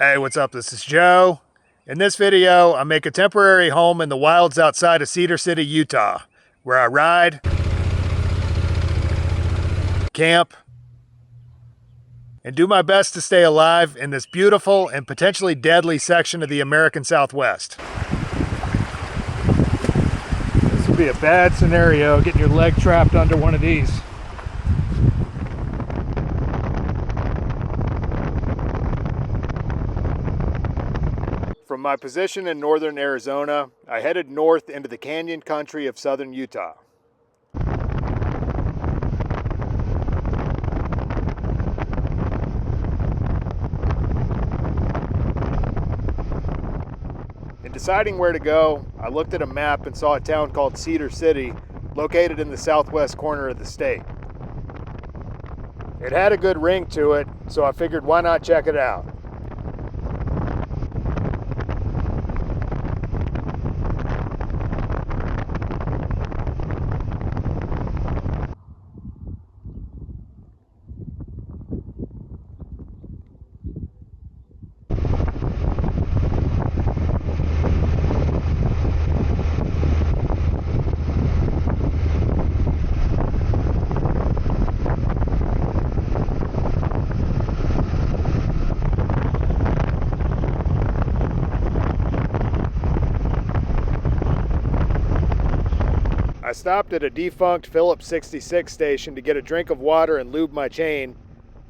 Hey, what's up? This is Joe. In this video, I make a temporary home in the wilds outside of Cedar City, Utah, where I ride, camp, and do my best to stay alive in this beautiful and potentially deadly section of the American Southwest. This would be a bad scenario, getting your leg trapped under one of these. From my position in northern Arizona, I headed north into the canyon country of southern Utah. In deciding where to go, I looked at a map and saw a town called Cedar City, located in the southwest corner of the state. It had a good ring to it, so I figured why not check it out. I stopped at a defunct Phillips 66 station to get a drink of water and lube my chain,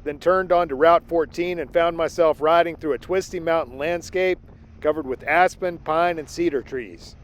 then turned onto Route 14 and found myself riding through a twisty mountain landscape covered with aspen, pine, and cedar trees.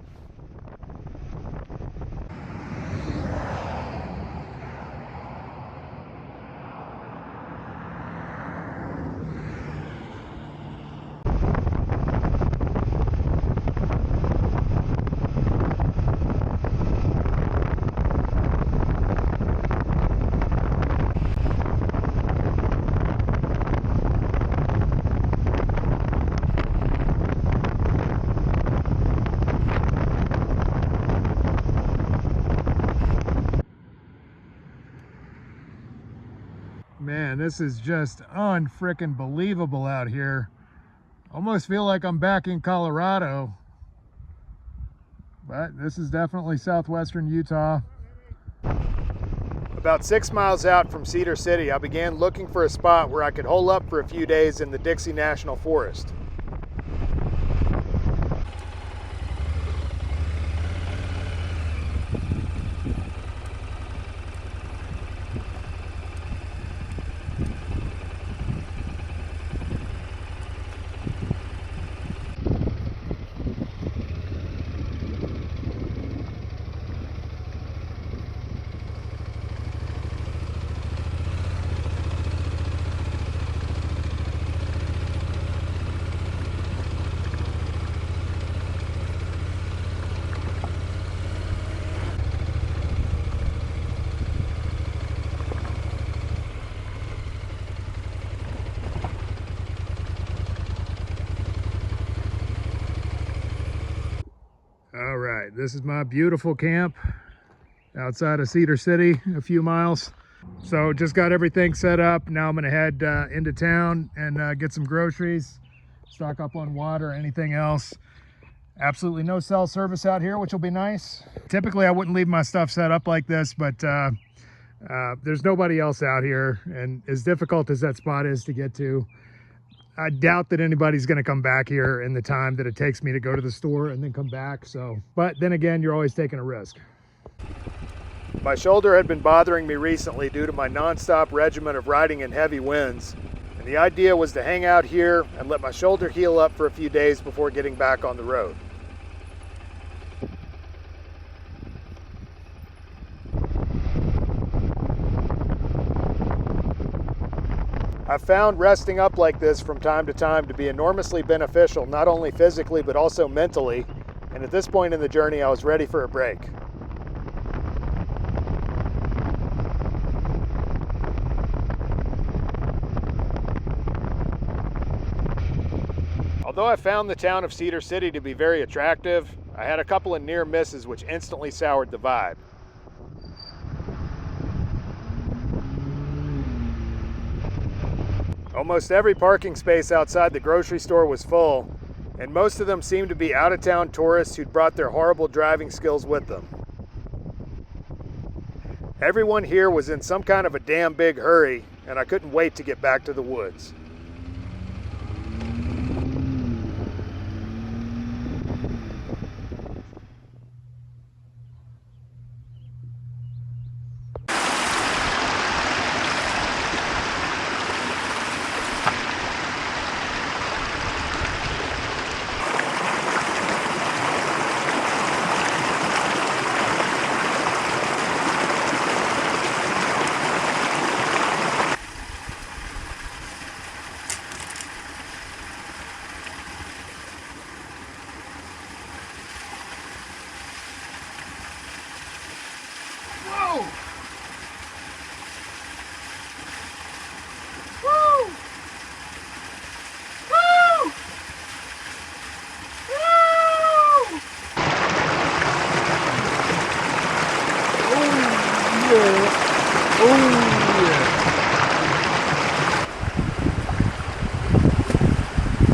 Man, this is just unfrickin' believable out here. Almost feel like I'm back in Colorado. But this is definitely southwestern Utah. About 6 miles out from Cedar City, I began looking for a spot where I could hole up for a few days in the Dixie National Forest. All right, this is my beautiful camp outside of Cedar City, a few miles. So just got everything set up. Now I'm gonna head into town and get some groceries, stock up on water, anything else. Absolutely no cell service out here, which will be nice. Typically I wouldn't leave my stuff set up like this, but there's nobody else out here, and as difficult as that spot is to get to, I doubt that anybody's going to come back here in the time that it takes me to go to the store and then come back. So, but then again, you're always taking a risk. My shoulder had been bothering me recently due to my nonstop regimen of riding in heavy winds. And the idea was to hang out here and let my shoulder heal up for a few days before getting back on the road. I've found resting up like this from time to time to be enormously beneficial, not only physically but also mentally, and at this point in the journey I was ready for a break. Although I found the town of Cedar City to be very attractive, I had a couple of near misses which instantly soured the vibe. Almost every parking space outside the grocery store was full, and most of them seemed to be out-of-town tourists who'd brought their horrible driving skills with them. Everyone here was in some kind of a damn big hurry, and I couldn't wait to get back to the woods.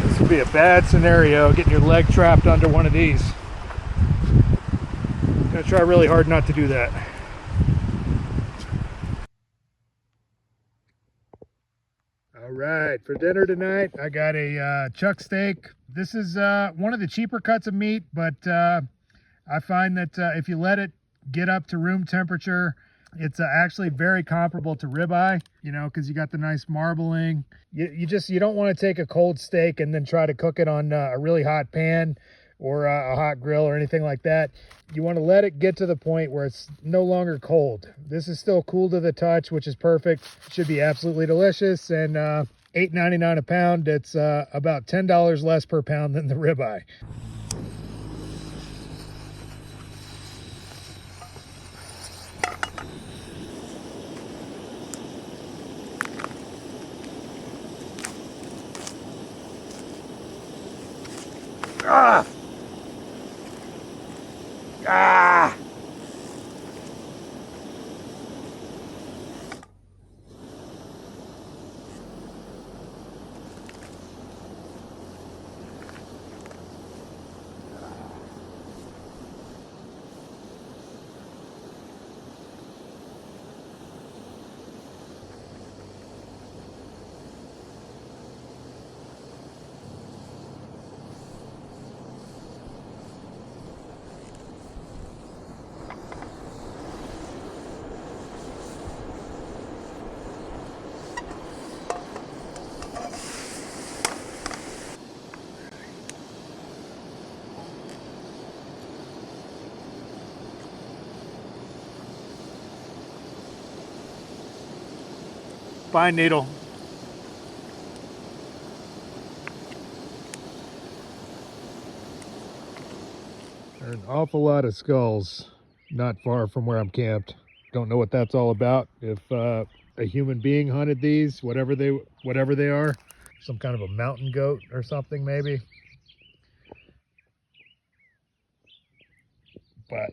This would be a bad scenario, getting your leg trapped under one of these. I'm gonna try really hard not to do that. All right, for dinner tonight, I got a chuck steak. This is one of the cheaper cuts of meat, but I find that if you let it get up to room temperature, it's actually very comparable to ribeye, you know, because you got the nice marbling. You don't want to take a cold steak and then try to cook it on a really hot pan or a hot grill or anything like that. You want to let it get to the point where it's no longer cold. This is still cool to the touch, which is perfect. It should be absolutely delicious. And $8.99 a pound. It's about $10 less per pound than the ribeye. Ah! Ah! Fine needle. There are an awful lot of skulls not far from where I'm camped. Don't know what that's all about. If a human being hunted these, whatever they are, some kind of a mountain goat or something maybe. But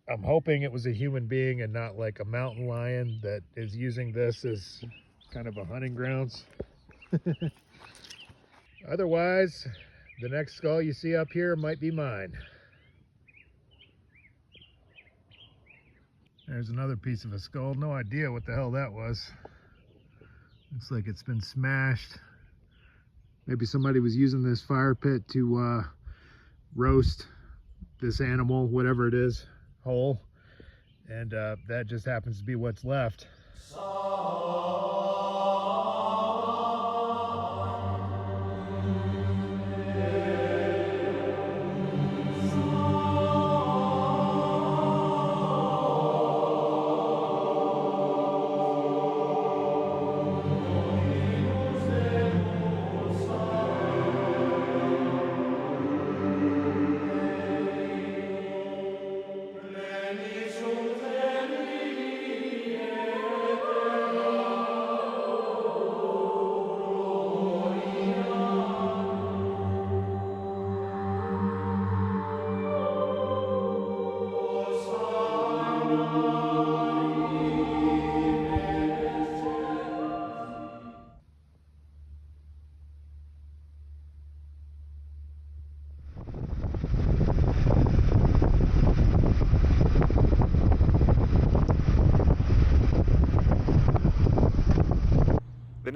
I'm hoping it was a human being and not like a mountain lion that is using this as kind of a hunting grounds. Otherwise, the next skull you see up here might be mine. There's another piece of a skull. No idea what the hell that was. Looks like it's been smashed. Maybe somebody was using this fire pit to roast this animal, whatever it is, whole. And that just happens to be what's left.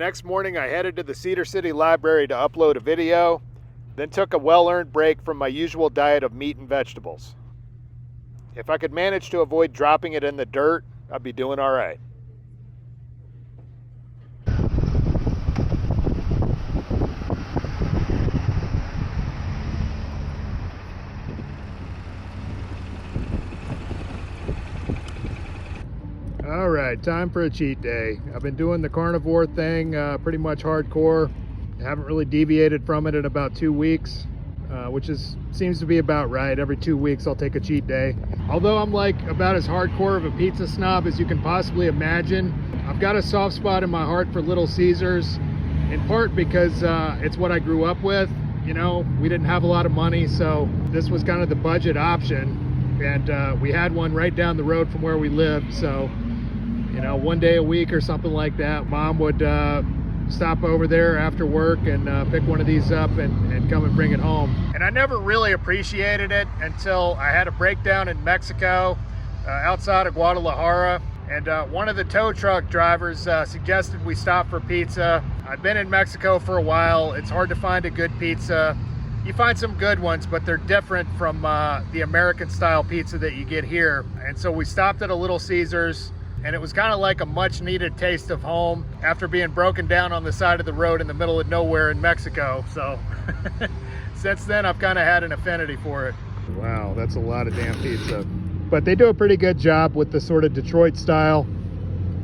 next morning I headed to the Cedar City library to upload a video, then took a well-earned break from my usual diet of meat and vegetables. If I could manage to avoid dropping it in the dirt, I'd be doing all right. All right, time for a cheat day. I've been doing the carnivore thing pretty much hardcore. I haven't really deviated from it in about 2 weeks, which seems to be about right. Every 2 weeks I'll take a cheat day. Although I'm like about as hardcore of a pizza snob as you can possibly imagine, I've got a soft spot in my heart for Little Caesars, in part because it's what I grew up with. You know, we didn't have a lot of money, so this was kind of the budget option, and we had one right down the road from where we lived. So, you know, 1 day a week or something like that, Mom would stop over there after work and pick one of these up and come and bring it home. And I never really appreciated it until I had a breakdown in Mexico outside of Guadalajara, and one of the tow truck drivers suggested we stop for pizza. I've been in Mexico for a while. It's hard to find a good pizza. You find some good ones, but they're different from the American style pizza that you get here. And so we stopped at a Little Caesars, and it was kind of like a much needed taste of home after being broken down on the side of the road in the middle of nowhere in Mexico. So since then, I've kind of had an affinity for it. Wow, that's a lot of damn pizza. But they do a pretty good job with the sort of Detroit style.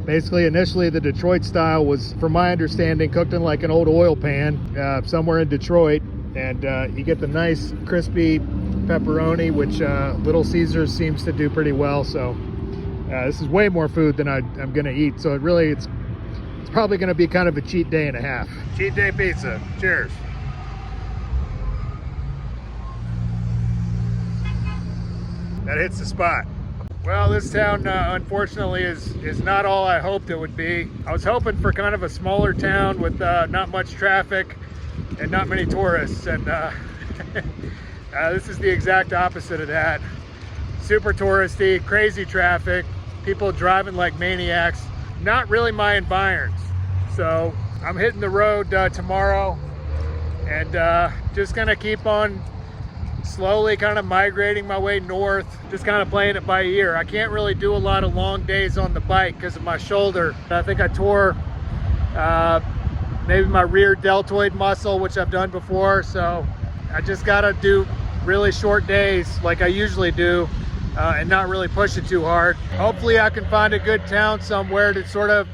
Basically, initially the Detroit style was, from my understanding, cooked in like an old oil pan somewhere in Detroit. And you get the nice crispy pepperoni, which Little Caesars seems to do pretty well. So this is way more food than I'm gonna eat, so it's probably gonna be kind of a cheat day and a half. Cheat day pizza. Cheers. That hits the spot. Well, this town unfortunately is not all I hoped it would be. I was hoping for kind of a smaller town with not much traffic and not many tourists, and this is the exact opposite of that. Super touristy, crazy traffic, people driving like maniacs. Not really my environs. So I'm hitting the road tomorrow, and just gonna keep on slowly kind of migrating my way north, just kind of playing it by ear. I can't really do a lot of long days on the bike because of my shoulder. I think I tore maybe my rear deltoid muscle, which I've done before. So I just gotta do really short days like I usually do, and not really push it too hard. Hopefully I can find a good town somewhere to sort of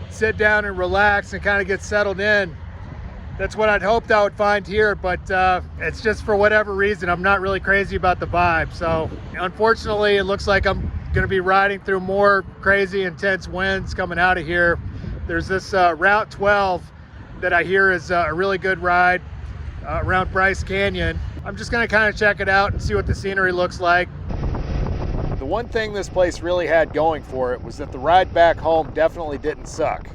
sit down and relax and kind of get settled in. That's what I'd hoped I would find here, but it's just, for whatever reason, I'm not really crazy about the vibe. So unfortunately, it looks like I'm gonna be riding through more crazy, intense winds coming out of here. There's this Route 12 that I hear is a really good ride around Bryce Canyon. I'm just gonna kind of check it out and see what the scenery looks like. The one thing this place really had going for it was that the ride back home definitely didn't suck.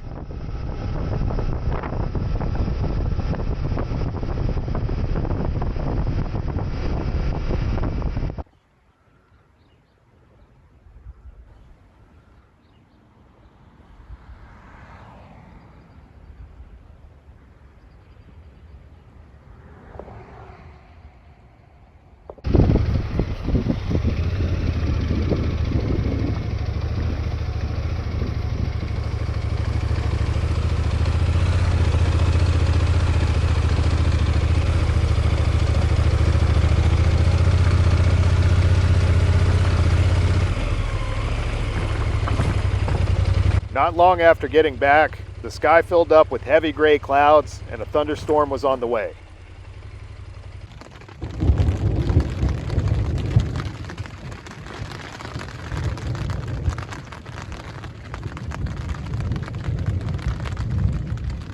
Not long after getting back, the sky filled up with heavy gray clouds and a thunderstorm was on the way.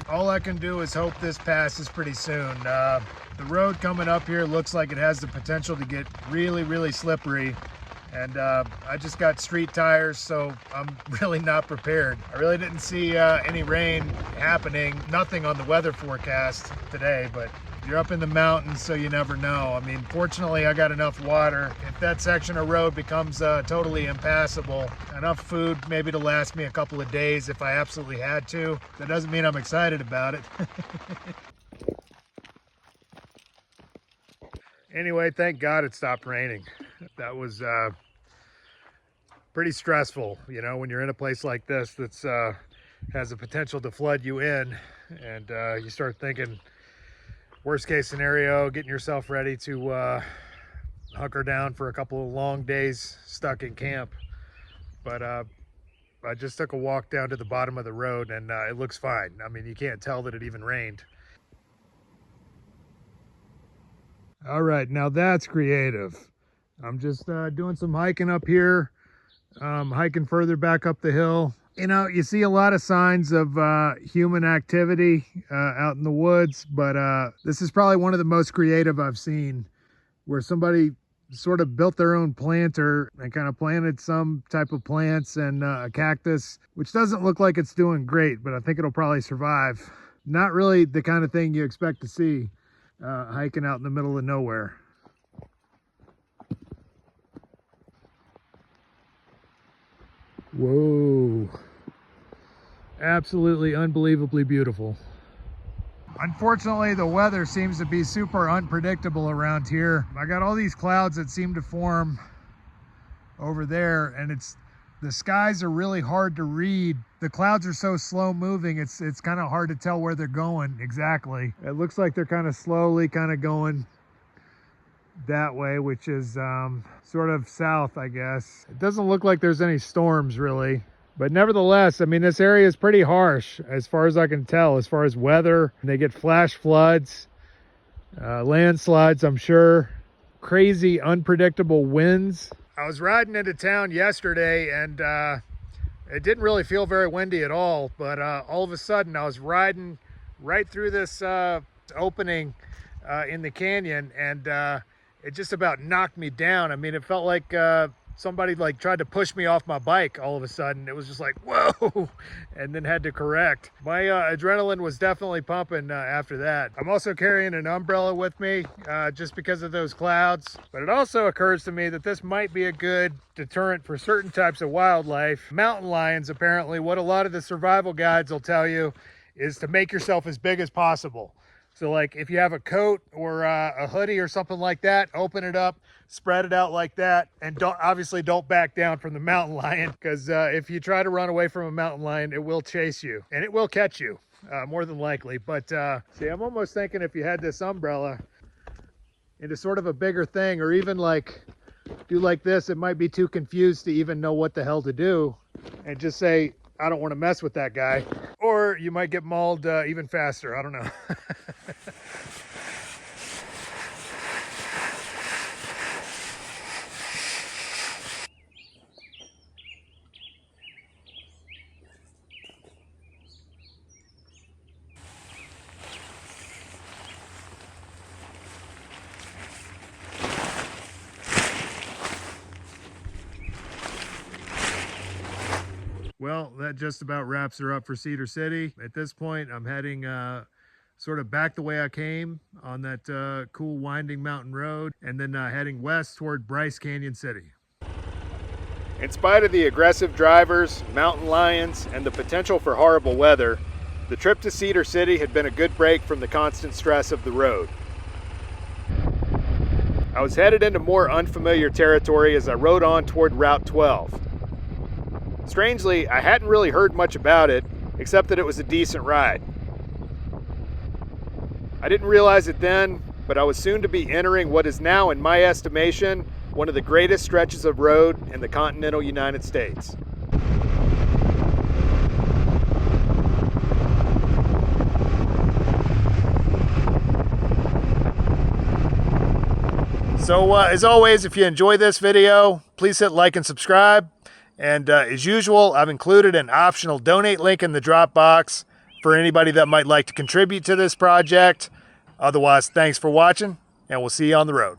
All I can do is hope this passes pretty soon. The road coming up here looks like it has the potential to get really, really slippery. And I just got street tires, so I'm really not prepared. I really didn't see any rain happening, nothing on the weather forecast today, but You're up in the mountains, so you never know. I mean, fortunately, I got enough water. If that section of road becomes totally impassable, enough food maybe to last me a couple of days if I absolutely had to. That doesn't mean I'm excited about it. Anyway, thank God it stopped raining. That was pretty stressful, you know, when you're in a place like this that's has the potential to flood you in, and you start thinking worst case scenario, getting yourself ready to hunker down for a couple of long days stuck in camp. But I just took a walk down to the bottom of the road, and it looks fine. I mean, you can't tell that it even rained. All right, now that's creative. I'm just doing some hiking up here, hiking further back up the hill. You know, you see a lot of signs of human activity out in the woods, but this is probably one of the most creative I've seen, where somebody sort of built their own planter and kind of planted some type of plants and a cactus, which doesn't look like it's doing great, but I think it'll probably survive. Not really the kind of thing you expect to see hiking out in the middle of nowhere. Whoa. Absolutely unbelievably beautiful. Unfortunately, the weather seems to be super unpredictable around here. I got all these clouds that seem to form over there, and the skies are really hard to read. The clouds are so slow moving, it's kind of hard to tell where they're going exactly. It looks like they're kind of slowly kind of going that way, which is sort of south, I guess. It doesn't look like there's any storms really, but nevertheless, I mean, this area is pretty harsh as far as I can tell, as far as weather. They get flash floods, landslides, I'm sure, crazy unpredictable winds. I was riding into town yesterday, and it didn't really feel very windy at all, but all of a sudden I was riding right through this opening in the canyon, and it just about knocked me down. I mean, it felt like somebody like tried to push me off my bike all of a sudden. It was just like, whoa, and then had to correct. My adrenaline was definitely pumping after that. I'm also carrying an umbrella with me just because of those clouds. But it also occurs to me that this might be a good deterrent for certain types of wildlife. Mountain lions, apparently, what a lot of the survival guides will tell you is to make yourself as big as possible. So like if you have a coat or a hoodie or something like that, open it up, spread it out like that, and obviously don't back down from the mountain lion, because if you try to run away from a mountain lion, it will chase you and it will catch you more than likely. But see, I'm almost thinking if you had this umbrella into sort of a bigger thing, or even like do like this, it might be too confused to even know what the hell to do, and just say, I don't want to mess with that guy. Or you might get mauled even faster. I don't know. Well, that just about wraps her up for Cedar City. At this point, I'm heading sort of back the way I came on that cool winding mountain road, and then heading west toward Bryce Canyon City. In spite of the aggressive drivers, mountain lions, and the potential for horrible weather, the trip to Cedar City had been a good break from the constant stress of the road. I was headed into more unfamiliar territory as I rode on toward Route 12. Strangely, I hadn't really heard much about it, except that it was a decent ride. I didn't realize it then, but I was soon to be entering what is now, in my estimation, one of the greatest stretches of road in the continental United States. So as always, if you enjoy this video, please hit like and subscribe. And as usual, I've included an optional donate link in the drop box for anybody that might like to contribute to this project. Otherwise, thanks for watching, and we'll see you on the road.